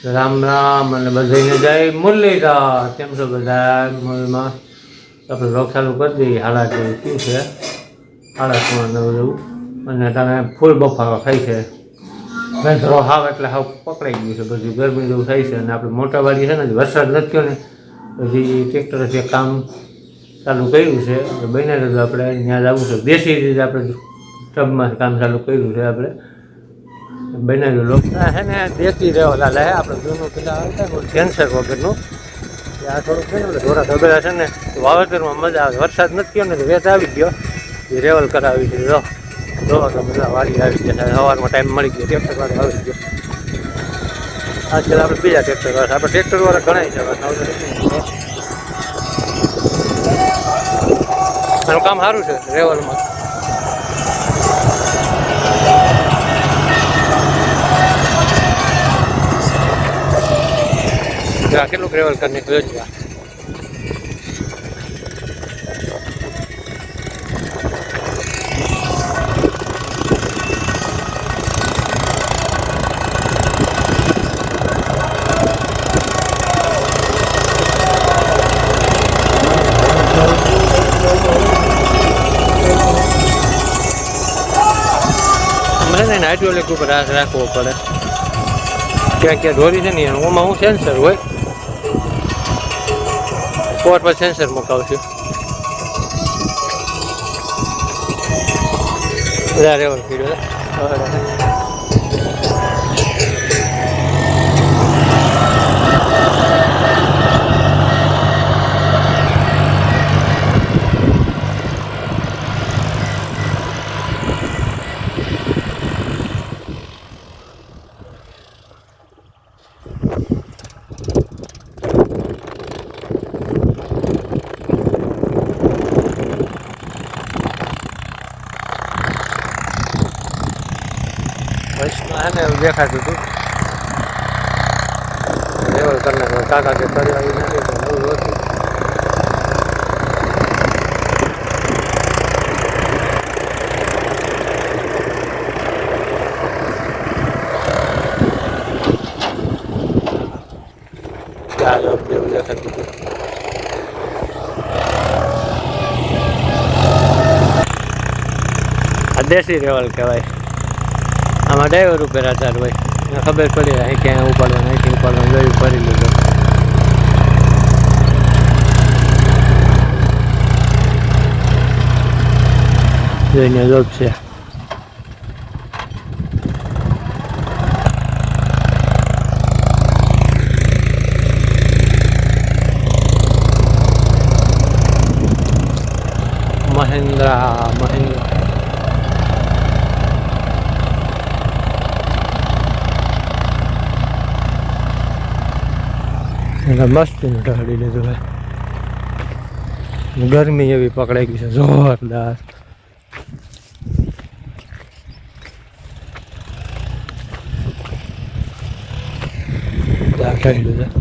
રામ રામ અને બધાને જય મુરલીધર. કેમ છો બધા? મૂળમાં આપણે રોગ ચાલુ કરી દઈએ. હાડા જેવું શું છે, હાડા સોળ જેવું. અને તમે ફૂલ બફારો થાય છે, વેધરો હાવ એટલે હાવ પકડાઈ ગયું છે, બધું ગરમી જેવું થાય છે. અને આપણે મોટાવાડી છે ને, વરસાદ નથી થયો ને, પછી ટ્રેક્ટરે કામ ચાલુ કર્યું છે. બને તો આપણે ત્યાં જવું છે, દેશી રીતે આપણે ટબમાં કામ ચાલુ કર્યું છે. આપણે બનાવ્યું લોકો છે ને, દેશી રહેવા લે આપણે જૂનું પેલા આવતા કેન્સર વગરનું. આ થોડુંક છે ને થોડા ધબેલા છે ને, વાવેતરમાં મજા આવે. વરસાદ નથી થયો ને તો વેચ આવી ગયો, એ રેવલ કરાવી છે. જોવા તો બધા વાડી આવી ગયા, સવારમાં ટાઈમ મળી ગયો, ટ્રેક્ટર વાળા આવી ગયો. આજકાલ આપણે બીજા ટ્રેક્ટર વાળા, આપણે ટ્રેક્ટર વાળા ઘણા છે. એનું કામ સારું છે રેવલમાં. કેટલું ટ્રેવલ કરીને જોઈ મને ને હાઇડ્રોલિક ઉપર રાખવો પડે. ક્યાં ક્યાં દોરી છે ને ઓમાં હું સેન્સર હોય, કોર પર સેન્સર મુકાવશું. બધા રેવલ કીધું ને દેખાતું હતું. રેવલ કરને કાકા કે કરી આવી નથી તો નવું હતું. ચાલો એવું દેખાતું હતું. આ દેશી રેવલ કહેવાય. આમાં ડ્રાઈવર ઉપર આધાર હોય, ખબર પડી અહીં ક્યાં ઉપાડવાનું, અહીંથી ઉપાડવાનું જોયું, ફરી લીધું. જોઈને જોબ છે. મહિન્દ્રા મસ્ત ઢળી લીધું ભાઈ. ગરમી એવી પકડાઈ ગઈ છે જોરદાર. કાઢી લીધા.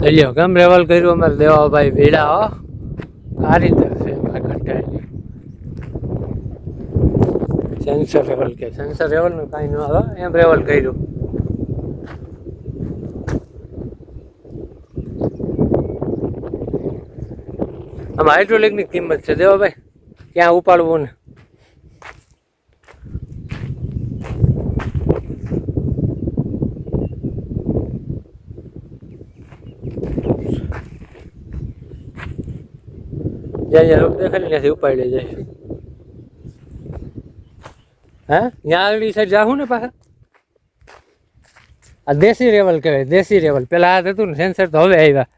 લ્યો કેમ રેવલ કર્યું અમારે દેવાભાઈ ભીડા હો કારીગર છે ઘટાડી સેન્સર રેવલ કે સેન્સર રેવલ નું કાંઈ ન આવે એમ રેવલ કર્યું. આમાં હાઇડ્રોલિક ની કિંમત છે દેવાભાઈ ક્યાં ઉપાડવું ને જ્યાં જ્યાં રોક દેખાય ત્યાંથી ઉપાડી જાય. હા ત્યાં આગળ સાઈડ જાઉં ને પાછા આ દેશી રેવલ કહેવાય દેશી રેવલ. પેલા આ હતું ને સેન્સર તો હવે આવ્યા.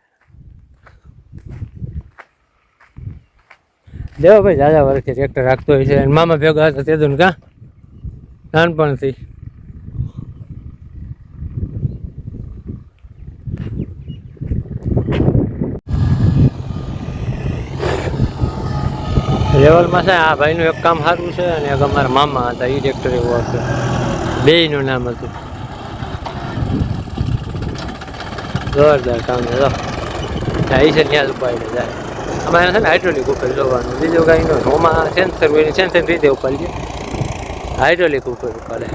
દેવાભાઈ દાદા વર્ષે ટ્રેક્ટર રાખતો હોય છે મામા ભેગા હતા તે દુન કા નાનપણથી. રેવલમાં છે આ ભાઈનું એક કામ સારું છે અને એક અમારા મામા હતા એ ટ્રેક્ટર એવું હતું બેયનું નામ હતું. જોરદાર કામ છે એ છે ત્યાં જ ઉપાડી જાય. અમારે છે ને હાઇડ્રોલિક ઉપર જોવાનું બીજું કાંઈ ન હોય. ઓમાં સેન્સર હોય સેન્સર રીતે ઉપાડીએ હાઇડ્રોલિક ઉપર ઉપાડે.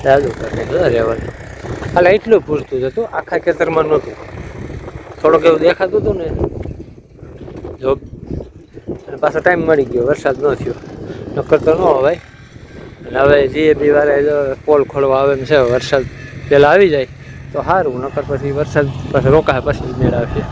દાદુ કરે રેવલ હાલ એટલું પૂરતું જ હતું આખા ખેતરમાં નહોતું. થોડોક એવું દેખાતું હતું ને જો અને પાછો ટાઈમ મળી ગયો વરસાદ ન થયો નક્કર તો ન હોય. અને હવે જીએબી વાળા પોલ ખોલવા આવે એમ છે વરસાદ પહેલાં આવી જાય તો સારું નક્કર પછી વરસાદ પછી રોકાય પછી મેળ આવશે.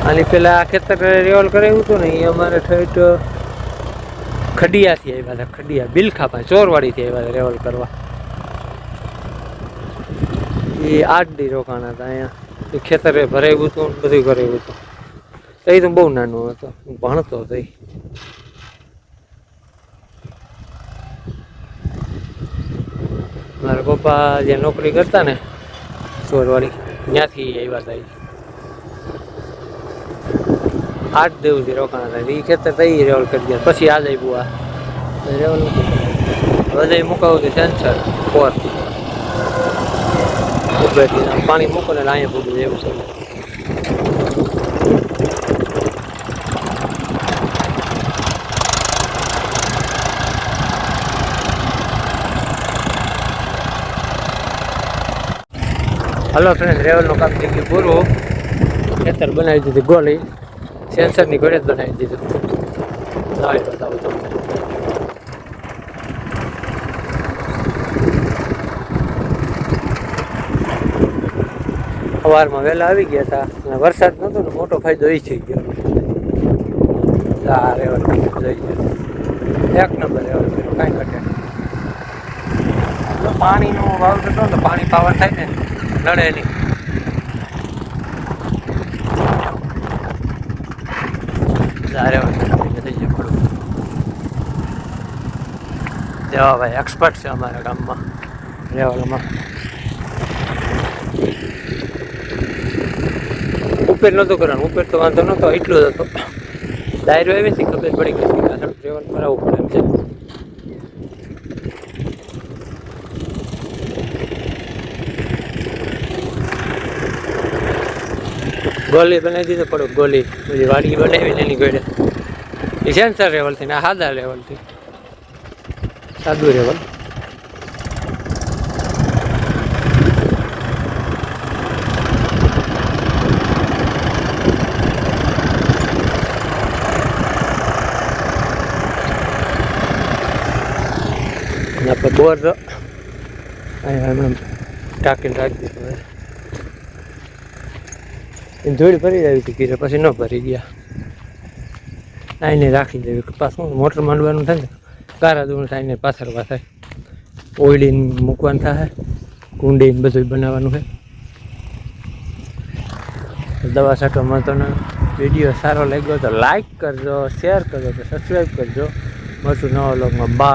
આની પેલા આ ખેતર રેવલ કરાવ્યું હતું ને એ અમારે ઠેઠ ખડિયાથી આવ્યા હતા. ખડિયા બિલખા પાસે ચોરવાડીથી આવ્યા હતા રેવલ કરવા. એ 8 દી રોકાણા હતા અહીંયા. એ ખેતરે ભરાયું હતું બધું કરાવ્યું હતું. એ તો બહુ નાનો હતો ભણતો હતો. મારા પપ્પા જે નોકરી કરતા ને ચોરવાડી ત્યાંથી આવ્યા હતા. 8 દિવસથી રોકાણા હતા. એ ખેતર થઈ રેવલ કરી ગયા પછી આ જાય બુઆ રેવલ વધે મુકાવું હતું સેન્સર 4 પાણી મૂકો ને અહીંયા પૂરું એવું છે. હલો ફ્રેન્ડ રેવલનું કામ થઈ ગયું પૂરું. ખેતર બનાવી દીધી ગોળી સેન્સરની ઘરે જ બનાવી દીધું. આવી બતાવું તમને. સવારમાં વહેલા આવી ગયા હતા અને વરસાદ નહોતો ને મોટો ફાયદો એ થઈ ગયો. આ રેવલ જોઈ ગયો એક નંબર રેવલ કર્યો કાંઈ ઘટે. પાણીનું વાવતું હતો ને પાણી પાવર થાય ને નડે નહીં. દેવાભાઈ એક્સપર્ટ છે અમારા ગામમાં રેવલમાં. ઉપર નહોતું કરવાનું ઉપર તો વાંધો નહોતો એટલું જ હતો. ડાયરો આવી હતી ખબર પડી ગઈ રેવલ કરાવવું પડે એમ છે. ગોલી બનાવી દીધો પડો ગોલી બધી વાડી બનાવીને એની ગોળે એ સેન્સર રેવલથી ને સાદા રેવલથી સાદું રેવલ. આપણે બોર ટાંકીને રાખી દીધું. ધૂળ ભરી આવી હતી કીધું પછી ન ભરી ગયા. આઈને રાખી દેવી પાછું મોટર માંડવાનું થાય ને કારા દૂર થાય ને પાથરવા થાય ઓઈડીને મૂકવાનું થાય કુંડીને બધું બનાવવાનું હોય. દવા છાંટવામાં તો ના વિડીયો સારો લાગ્યો તો લાઈક કરજો, શેર કરજો, તો સબસ્ક્રાઈબ કરજો. મળશું નવા વ્લોગમાં. બાય.